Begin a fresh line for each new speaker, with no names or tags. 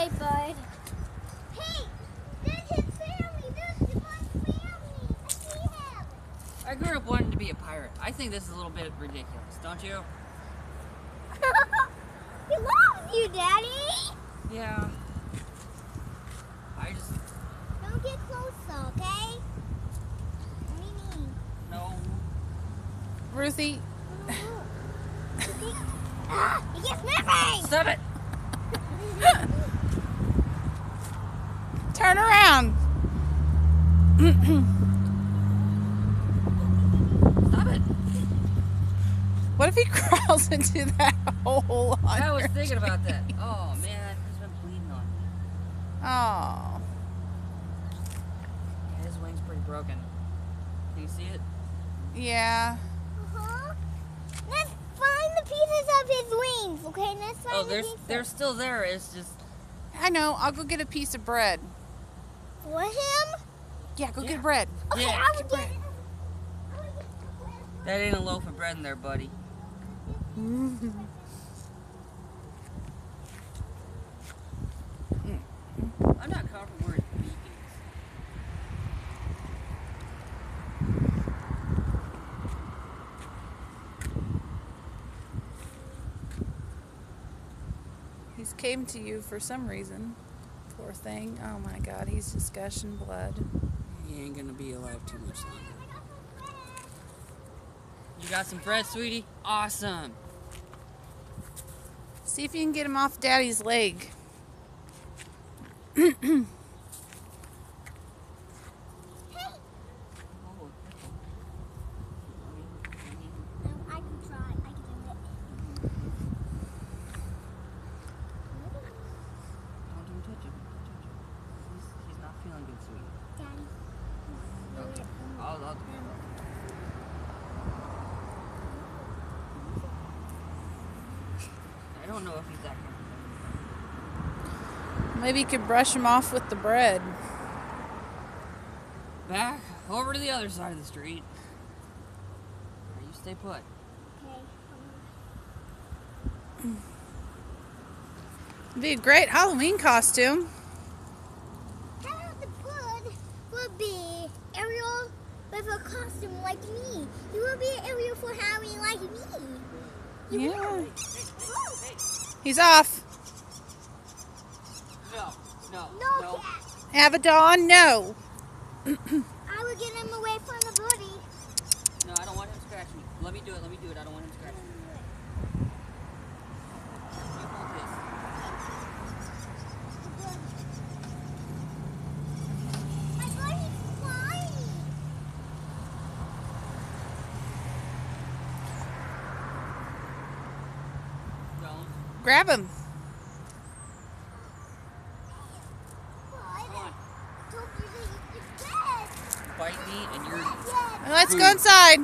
Okay, bud. Hey, there's his family. There's my family. I see him.
I grew up wanting to be a pirate. I think this is a little bit ridiculous, don't you?
He loves you, Daddy.
Yeah. I just...
Don't get closer, okay?
No.
Ruthie.
He gets sniffing.
Stop it!
Turn around.
Stop it!
What if he crawls into that hole?
I was thinking about that. Oh man, he's been bleeding on me.
Oh.
Yeah, his wing's pretty broken. Can you see it?
Yeah.
Let's find the pieces of his wings, okay? Let's find
Oh,
the pieces.
they're still there. It's just...
I know. I'll go get a piece of bread.
For him?
Yeah, go get bread.
Okay,
Yeah,
I would get it.
That ain't a loaf of bread in there, buddy.
Mm-hmm.
I'm not comfortable wearing beacons.
He's came to you for some reason. Poor thing. Oh my God, he's just gushing blood.
He ain't gonna be alive too much longer. You got some bread, sweetie? Awesome.
See if you can get him off Daddy's leg.
I can try. I can do it.
Don't touch him. He's not feeling good, sweetie.
Daddy.
Okay. I'll do it. I don't know if he's that comfortable.
Maybe you could brush him off with the bread.
Back over to the other side of the street. You stay put.
Okay.
It'd be a great Halloween costume.
How about the bird would be Ariel with a costume like me? He would be Ariel for Halloween like me. He
Yeah.
would.
He's off.
No.
No, cat.
Abaddon, no.
I would get him away from the birdie.
No, I don't want him scratching me. Let me do it. I don't want him scratching me. You hold this.
My birdie's flying.
Don't.
Grab him.
Come on.
Told you that you could.
Bite me and you're...
Let's go inside.